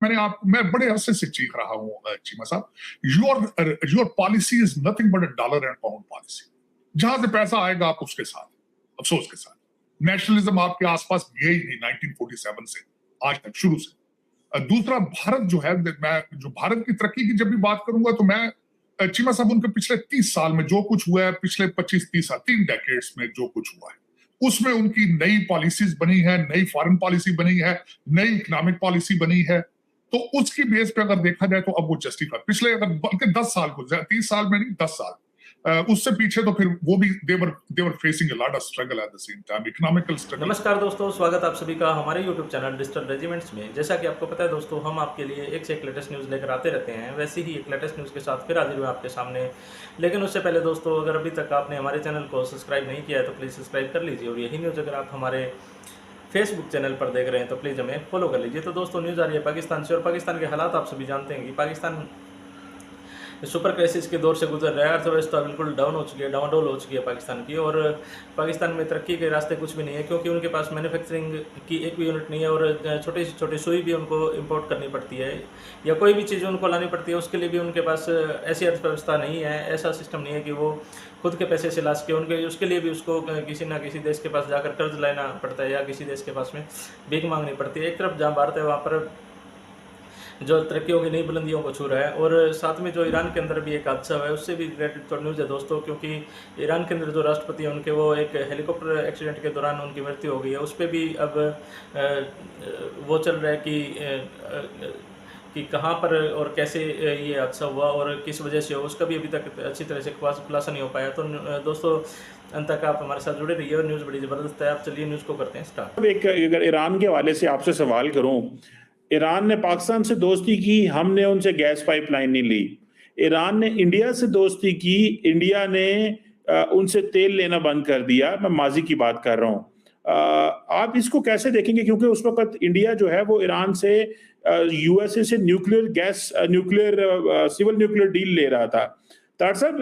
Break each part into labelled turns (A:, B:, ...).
A: मैं बड़े अरसे से चीख रहा हूं चीमा साहब, your policy is nothing but a dollar and pound policy. जहां से पैसा आएगा आप उसके साथ, अफसोस के साथ। नेशनलिज्म आपके आसपास गया ही नहीं 1947 से आज तक, शुरू से। दूसरा, भारत जो है, मैं जो भारत की तरक्की की जब भी बात करूंगा तो मैं चीमा साहब उनके पिछले 30 साल में जो कुछ हुआ है, पिछले 25-30 साल, 3 डेकेड्स में जो कुछ हुआ है, उसमें उनकी नई पॉलिसीज बनी है, नई फॉरेन पॉलिसी बनी है, नई इकोनॉमिक पॉलिसी बनी है। तो उसकी बेस पे अगर देखा जाए तो अब वो जस्टिफाई, पिछले अगर बल्कि 10 साल को, 30 साल में नहीं, 10 साल उससे पीछे तो फिर वो भी they were facing a lot of struggle at the same time, economical struggle.
B: नमस्कार दोस्तों, स्वागत आप सभी का हमारे YouTube चैनल डिजिटल रेजिमेंट्स में। जैसा कि आपको पता है दोस्तों, हम आपके लिए एक से एक लेटेस्ट न्यूज़ लेकर आते रहते हैं। वैसे ही एक लेटेस्ट न्यूज़ के साथ फिर हाजिर हुए आपके सामने। लेकिन उससे पहले दोस्तों, अगर अभी तक आपने हमारे चैनल को सब्सक्राइब नहीं किया है तो प्लीज़ सब्सक्राइब कर लीजिए। और यही न्यूज़ अगर आप हमारे फेसबुक चैनल पर देख रहे हैं तो प्लीज़ हमें फॉलो कर लीजिए। तो दोस्तों, न्यूज़ आ रही है पाकिस्तान से, और पाकिस्तान के हालात आप सभी जानते हैं कि पाकिस्तान सुपर क्राइसिस के दौर से गुजर रहा है। अर्थव्यवस्था बिल्कुल डाउन हो चुकी है, डाउनडोल हो चुकी है पाकिस्तान की। और पाकिस्तान में तरक्की के रास्ते कुछ भी नहीं है, क्योंकि उनके पास मैन्युफैक्चरिंग की एक भी यूनिट नहीं है। और छोटी से छोटी सुई भी उनको इंपोर्ट करनी पड़ती है, या कोई भी चीज़ उनको लानी पड़ती है, उसके लिए भी उनके पास ऐसी अर्थव्यवस्था नहीं है, ऐसा सिस्टम नहीं है कि वो खुद के पैसे से ला सके। उनके उसके लिए भी उसको किसी ना किसी देश के पास जाकर कर्ज लेना पड़ता है, या किसी देश के पास में भीख मांगनी पड़ती है। एक तरफ जहाँ भारत है, वहाँ पर जो तरक्कियों की नई बुलंदियों को छू रहा है। और साथ में जो ईरान के अंदर भी एक हादसा हुआ है, उससे भी रिलेटेड तो न्यूज़ है दोस्तों, क्योंकि ईरान के अंदर जो राष्ट्रपति हैं उनके, वो एक हेलीकॉप्टर एक्सीडेंट के दौरान उनकी मृत्यु हो गई है। उस पर भी अब वो चल रहा है कि कहाँ पर और कैसे ये हादसा हुआ और किस वजह से हो, उसका भी अभी तक अच्छी तरह से खुलासा नहीं हो पाया। तो दोस्तों, अंत तक आप हमारे साथ जुड़े रहिए, और न्यूज़ बड़ी ज़बरदस्त है। आप चलिए न्यूज़ को करते हैं स्टार्ट।
C: एक अगर ईरान के हवाले से आपसे सवाल करूं, ईरान ने पाकिस्तान से दोस्ती की, हमने उनसे गैस पाइपलाइन नहीं ली। ईरान ने इंडिया से दोस्ती की, इंडिया ने उनसे तेल लेना बंद कर दिया। मैं माजी की बात कर रहा हूं। आप इसको कैसे देखेंगे, क्योंकि उस वक्त इंडिया जो है वो ईरान से यूएसए से सिविल न्यूक्लियर डील ले रहा था। तार साहब,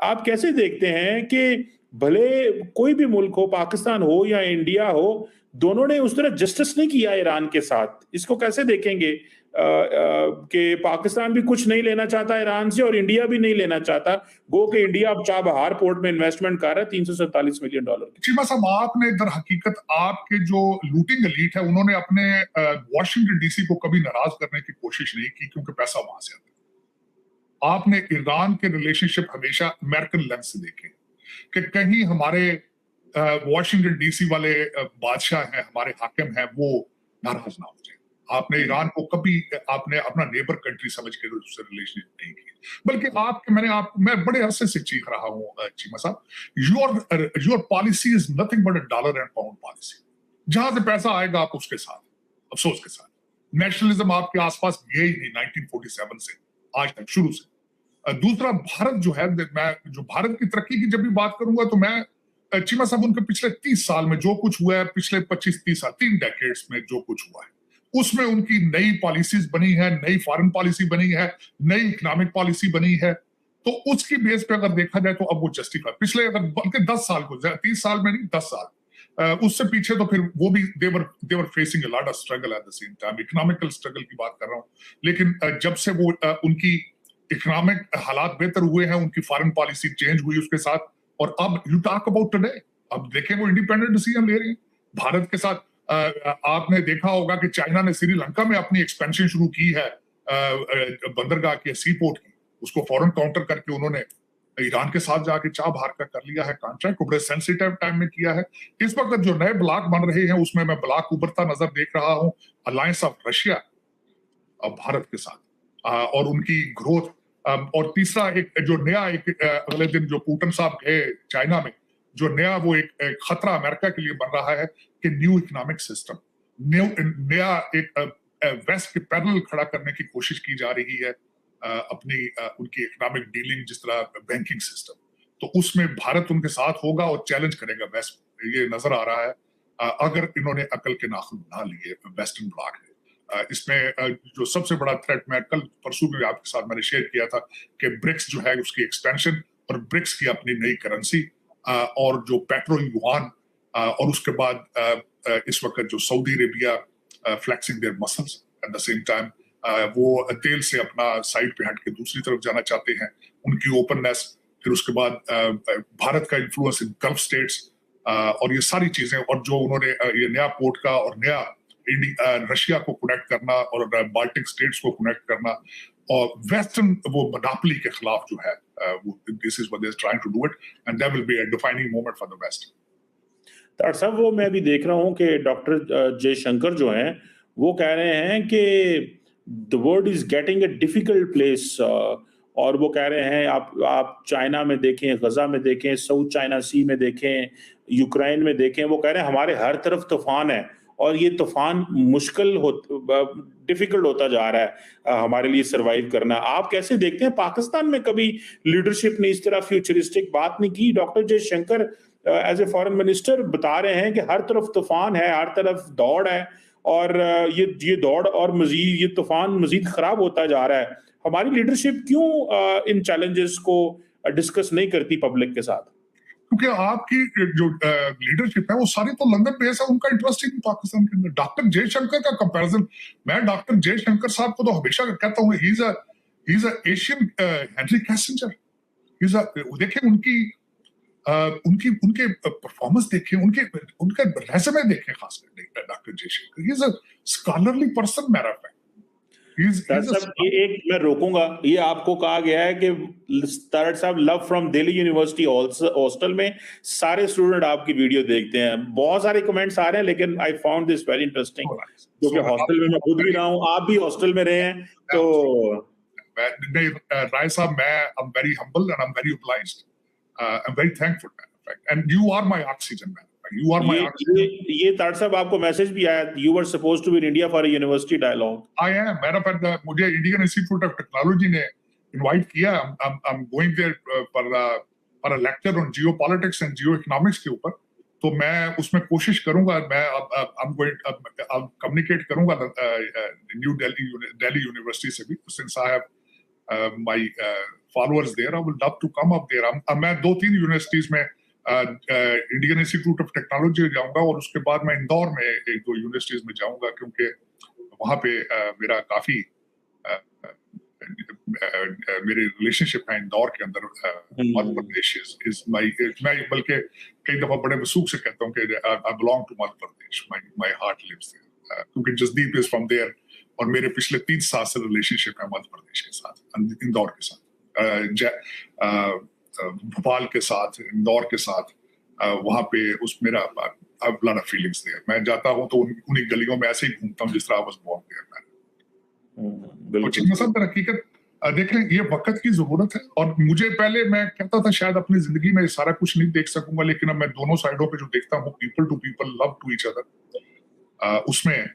C: आप कैसे देखते हैं कि भले कोई भी मुल्क हो, पाकिस्तान हो या इंडिया हो, दोनों ने उस तरह जस्टिस नहीं किया ईरान के साथ? इसको कैसे देखेंगे कि पाकिस्तान भी कुछ नहीं लेना चाहता ईरान से और इंडिया भी नहीं लेना चाहता? गो कि इंडिया अब चाबहार पोर्ट में इन्वेस्टमेंट कर रहा है $347 मिलियन।
A: चीमा साहब, आपने दर हकीकत आपके जो लूटिंग एलीट है, उन्होंने अपने वॉशिंगटन डीसी को कभी नाराज करने की कोशिश नहीं की, क्योंकि पैसा वहां से आता है। आपने ईरान के रिलेशनशिप हमेशा अमेरिकन लेंस से देखे कि कहीं हमारे वॉशिंगटन डीसी वाले बादशाह हैं, हमारे हाकिम हैं, वो नाराज ना हो जाए। आपने ईरान को कभी आपने अपना नेबर कंट्री समझ के उससे रिलेशन नहीं किया, बल्कि मैं बड़े अरसे से चीख रहा हूं चीमा साहब, your policy is nothing but a dollar and pound policy. जहां से पैसा आएगा आप उसके साथ, अफसोस के साथ। नेशनलिज्म आपके आसपास गया ही नहीं 1947 से आज तक, शुरू से। दूसरा, भारत जो है, मैं जो भारत की तरक्की की जब भी बात करूंगा तो मैं चीमा साहब उनके पिछले 30 साल में जो कुछ हुआ है, पिछले 25-30 साल, 3 डेकेड्स में जो कुछ हुआ है, उसमें उनकी नई पॉलिसीज बनी है, नई फॉरेन पॉलिसी बनी है, नई इकोनॉमिक पॉलिसी बनी है। तो उसकी बेस पे अगर देखा जाए तो अब वो जस्टिफाई, पिछले अगर बल्कि 10 साल को, 30 साल में नहीं, 10 साल उससे पीछे तो फिर वो भी they were facing a lot of struggle at the same time, economical struggle की बात कर रहा हूं। लेकिन जब से वो उनकी इकोनॉमिक हालात बेहतर हुए हैं, उनकी फॉरेन पॉलिसी चेंज हुई उसके साथ, और अब यू टॉक अबाउट टुडे, अब देखें वो इंडिपेंडेंट डिसीजन ले रही है भारत के साथ। आपने देखा होगा कि चाइना ने श्रीलंका में अपनी एक्सपेंशन शुरू की है बंदरगाह की, सी पोर्ट की, उसको फौरन काउंटर करके उन्होंने ईरान के साथ जाके चाबहार का कर लिया है कॉन्ट्रैक्ट को, बड़े सेंसिटिव टाइम में किया है। इस वक्त जो नए ब्लॉक बन रहे हैं उसमें मैं ब्लॉक उभरता नजर देख रहा हूं, अलायंस ऑफ रशिया भारत के साथ और उनकी ग्रोथ। और तीसरा, एक जो नया अगले दिन जो पुतिन साहब गए चाइना में, जो नया वो एक खतरा अमेरिका के लिए बन रहा है कि न्यू इकोनॉमिक सिस्टम, नया एक वेस्ट के पैरेलल खड़ा करने की कोशिश की जा रही है अपनी उनकी इकोनॉमिक डीलिंग, जिस तरह बैंकिंग सिस्टम। तो उसमें भारत उनके साथ होगा और चैलेंज करेगा वेस्ट, ये नजर आ रहा है अगर इन्होंने अकल के नाखून बना लिए वेस्टर्न ब्लॉक है। इसमें जो सबसे बड़ा थ्रेट, मैं कल परसों में आपके साथ मैंने शेयर किया था कि ब्रिक्स जो है उसकी एक्सपेंशन, और ब्रिक्स की अपनी नई करेंसी, और जो पेट्रो युआन, और उसके बाद इस वक्त जो Saudi Arabia flexing their muscles at the same time, वो तेल से अपना साइड पे हट के दूसरी तरफ जाना चाहते हैं, उनकी ओपननेस, फिर उसके बाद भारत का इन्फ्लुएंस इन गल्फ स्टेट्स, और ये सारी चीजें, और जो उन्होंने ये नया पोर्ट का और नया रशिया को कनेक्ट करना और बाल्टिक स्टेट्स को कनेक्ट करना और वेस्टर्न वो मोनोपोली के खिलाफ जो है, वो this is what they are trying to do it, and that will be a defining moment for the west.
C: Doctor साहब, वो मैं अभी देख रहा हूँ कि डॉक्टर जयशंकर जो हैं वो कह रहे हैं कि the world is getting a difficult place, और वो कह रहे हैं आप चाइना में देखें, गजा में देखें, साउथ चाइना सी में देखें, यूक्रेन में देखें, वो कह रहे हैं हमारे हर तरफ तूफान है और ये तूफान डिफिकल्ट होता जा रहा है हमारे लिए सरवाइव करना। आप कैसे देखते हैं? पाकिस्तान में कभी लीडरशिप ने इस तरह फ्यूचरिस्टिक बात नहीं की। Doctor Jaishankar as a foreign minister बता रहे हैं कि हर तरफ तूफान है, हर तरफ दौड़ है, और ये दौड़ और मजीद ये तूफान मजीद खराब होता जा रहा है। हमारी लीडरशिप क्यों इन चैलेंजेस को डिस्कस नहीं करती पब्लिक के साथ?
A: क्योंकि आपकी जो लीडरशिप है वो सारी तो लंदन बेस है, उनका इंटरेस्ट ही नहीं पाकिस्तान के अंदर। डॉक्टर जयशंकर का कंपैरिजन, मैं डॉक्टर जयशंकर साहब को तो हमेशा कहता हूँ, he is a Asian Henry Kissinger. देखिए उनके परफॉर्मेंस देखें, उनके रेज़्यूमे देखें, खासकर doctor Jaishankar, he is a scholarly person. मेरा
C: एक मैं रोकूंगा, ये आपको कहा गया है कि तारड़ साहब love from Delhi university hostel में सारे स्टूडेंट आपकी वीडियो देखते हैं। बहुत सारे कमेंट्स आ रहे हैं, लेकिन I found this very interesting, क्योंकि हॉस्टल में मैं खुद भी रहा हूं, आप भी हॉस्टल में रहे हैं। तो
A: राय साहब, मैं I am very humble and I am very obliged, I am very thankful man, and you are my oxygen man, you are my
C: ये तारड़ साहब आपको मैसेज भी आया, you were supposed to be in India for a university dialogue.
A: I am, matter of fact, मुझे Indian institute of technology ने invite किया। I'm going there for a lecture on geopolitics and geoeconomics के ऊपर, तो मैं उसमें कोशिश करूंगा, मैं अब कम्युनिकेट करूंगा न्यू दिल्ली यूनिवर्सिटी से भी, since I have my followers there, I would love to come up there। मैं 2-3 यूनिवर्सिटीज में इंडियन इंस्टीट्यूट ऑफ टेक्नोलॉजी जाऊंगा, और उसके बाद मैं इंदौर में 1-2 यूनिवर्सिटीज में जाऊंगा, क्योंकि वहां पे मेरा काफी मेरे रिलेशनशिप है इंदौर के अंदर। मध्य प्रदेश इज माय, मैं बल्कि कई दफा बड़े वसूख से कहता हूँ कि I belong to Madhya Pradesh, my heart lives there, क्योंकि जसदीप इज फ्रॉम देयर, और मेरे पिछले 30 साल से रिलेशनशिप है मध्य प्रदेश के साथ, इंदौर के साथ, भोपाल के साथ, इंदौर के साथ। वहां पे उस मेरा लॉट ऑफ फीलिंग्स देयर। मैं जाता हूं तो उन्हीं गलियों में ऐसे ही घूमता हूं जिस तरह वाज बोर्न देयर। तो चीज़ सब हकीकत देख लें, ये वक्त की जरूरत है, और मुझे पहले मैं कहता था शायद अपनी जिंदगी में सारा कुछ नहीं देख सकूंगा, लेकिन अब मैं दोनों साइडों पे जो देखता हूँ, people to people, love to each other, उसमें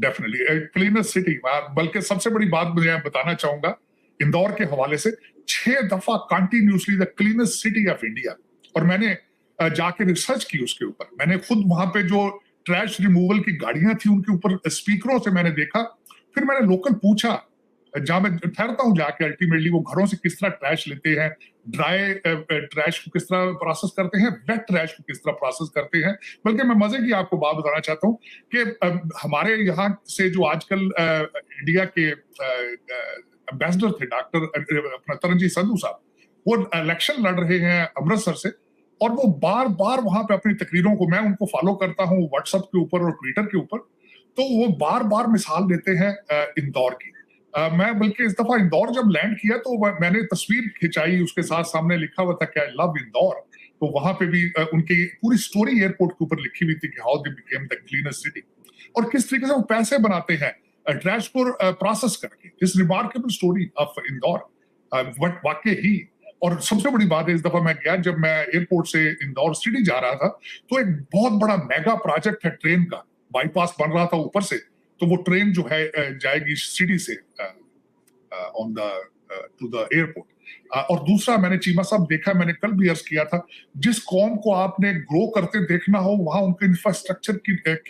A: डेफिनेटली क्लीनर सिटी। बल्कि सबसे बड़ी बात मैं बताना चाहूंगा इंदौर के हवाले से, 6 दफा continuously the cleanest city of India, और मैंने जाके रिसर्च की उसके ऊपर। मैंने खुद वहां पे जो ट्रैश रिमूवल की गाड़ियां थी उनके ऊपर स्पीकरों से मैंने देखा, फिर मैंने लोकल पूछा, जहां मैं ठहरता हूँ जाके, अल्टीमेटली वो घरों से किस तरह ट्रैश लेते हैं, ड्राई ट्रैश को किस तरह प्रोसेस करते हैं, वेट ट्रैश को किस तरह प्रोसेस करते हैं। बल्कि मैं मजे की आपको बात बताना चाहता हूँ कि हमारे यहाँ से जो आजकल इंडिया के एम्बेसडर थे, डॉक्टर तरनजीत संधू साहब, वो इलेक्शन लड़ रहे हैं अमृतसर से, और वो बार बार वहां पे अपनी तकरीरों को, मैं उनको फॉलो करता हूँ व्हाट्सएप के ऊपर और ट्विटर के ऊपर, तो वो बार बार मिसाल देते हैं इंदौर की। मैं बल्कि इस दफा इंदौर जब लैंड किया तो मैंने तस्वीर खिंचाई, उसके साथ सामने लिखा हुआ था कि आई लव इंदौर। तो वहां पे भी उनकी पूरी स्टोरी एयरपोर्ट के ऊपर लिखी हुई थी कि how they became the cleanest city, और किस तरीके से वो पैसे बनाते हैं ट्रैश को प्रोसेस करके। इस रिमार्केबल स्टोरी ऑफ इंदौर वाकई ही। और सबसे बड़ी बात है, इस दफा मैं गया, जब मैं एयरपोर्ट से इंदौर सिटी जा रहा था, तो एक बहुत बड़ा मेगा प्रोजेक्ट है ट्रेन का, बाईपास बन रहा था ऊपर से, तो वो ट्रेन जो है जाएगी सिटी से on the two the airport. और दूसरा मैंने चीमा साहब देखा, मैंने कल भी अर्ज किया था, जिस कौम को आपने ग्रो करते देखना हो, वहां उनके इंफ्रास्ट्रक्चर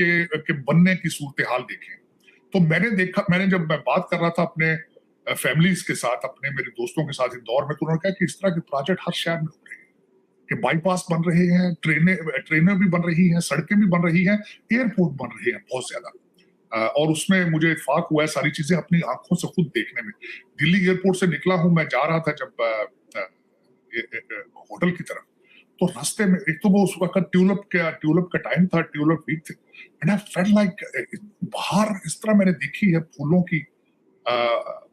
A: के बनने की सूरत हाल देखें। तो मैंने जब मैं बात कर रहा था अपने फैमिलीज के साथ, अपने मेरे दोस्तों के साथ इंदौर में, तो उन्होंने कहा कि इस तरह के प्रोजेक्ट हर शहर में हो रहे हैं, कि बाईपास बन रहे हैं, ट्रेनें भी बन रही हैं, सड़कें भी बन रही हैं, एयरपोर्ट बन रहे हैं बहुत ज्यादा। और उसमें मुझे इत्फाक हुआ है सारी चीजें अपनी आंखों से खुद देखने में। दिल्ली एयरपोर्ट से निकला हूं, मैं जा रहा था जब होटल की तरफ, तो रास्ते में एक तो वो उस वक्त ट्यूलिप का टाइम था, ट्यूलिप वीक थे, एंड आई फेल्ट लाइक बाहर इस तरह मैंने देखी है फूलों की।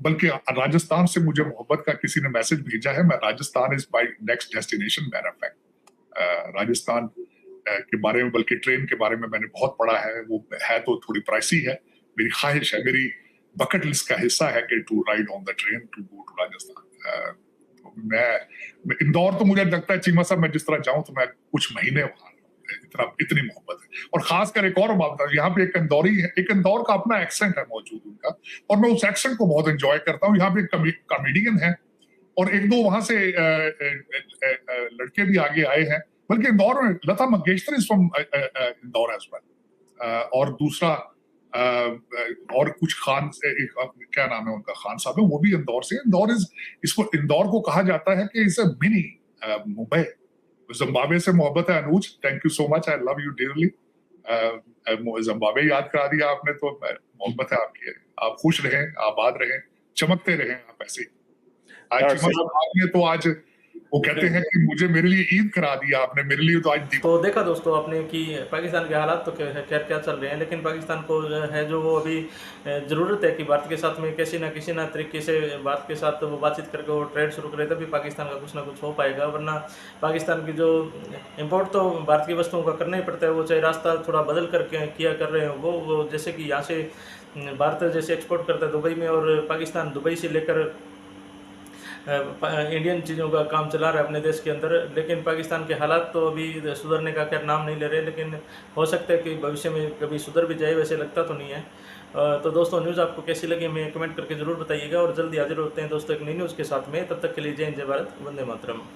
A: बल्कि राजस्थान से मुझे मोहब्बत का किसी ने मैसेज भेजा है, मैं Rajasthan is my next destination. Matter of fact Rajasthan के बारे में, बल्कि ट्रेन के बारे में मैंने बहुत पढ़ा है। वो है तो थोड़ी प्राइसी है, मेरी ख्वाहिश है, मेरी बकेट लिस्ट का हिस्सा है कि to ride on the train to go to Rajasthan. मैं इंदौर तो मुझे लगता है चीमा साहब, मैं जिस तरह जाऊं तो मैं कुछ महीने वहां, इतनी मोहब्बत है। और खासकर एक और बात, यहाँ पे एक इंदौरी है, एक इंदौर का अपना एक्सेंट है मौजूद उनका, और मैं उस एक्सेंट को बहुत एंजॉय करता हूँ। यहाँ पे एक कॉमेडियन है और एक दो वहां से लड़के भी आगे आए हैं, बल्कि इंदौर में Lata Mangeshkar is from Indore as well. और दूसरा और कुछ खान से, क्या नाम है उनका, खान साहब है, वो भी इंदौर से। इंदौर को कहा जाता है कि it's a mini Mumbai. Zimbabwe से मोहब्बत है Anuj, thank you so much, I love you dearly. Zimbabwe याद करा दिया आपने, तो मोहब्बत है आपकी। आप खुश रहें, आबाद रहें, चमकते रहें आप ऐसे। आज आपने तो आज वो कहते हैं कि मुझे, मेरे लिए ईद करा दिया आपने, मेरे लिए तो आज।
B: तो देखा दोस्तों आपने कि पाकिस्तान के हालात तो खैर क्या चल रहे हैं, लेकिन पाकिस्तान को है जो वो अभी ज़रूरत है कि भारत के साथ में किसी ना तरीके से भारत के साथ वो बातचीत करके वो ट्रेड शुरू करे, तभी पाकिस्तान का कुछ ना कुछ हो पाएगा। वरना पाकिस्तान की जो इम्पोर्ट तो भारत की वस्तुओं का करना ही पड़ता है, वो चाहे रास्ता थोड़ा बदल करके कर रहे हैं वो जैसे कि यहाँ से भारत जैसे एक्सपोर्ट करता है दुबई में, और पाकिस्तान दुबई से लेकर इंडियन चीज़ों का काम चला रहा है अपने देश के अंदर। लेकिन पाकिस्तान के हालात तो अभी सुधरने का खैर नाम नहीं ले रहे, लेकिन हो सकता है कि भविष्य में कभी सुधर भी जाए, वैसे लगता तो नहीं है। तो दोस्तों न्यूज़ आपको कैसी लगी हमें कमेंट करके ज़रूर बताइएगा, और जल्दी हाजिर होते हैं दोस्तों एक नई न्यूज़ के साथ में। तब तक के लिए जय हिंद, जय भारत, वंदे मातरम।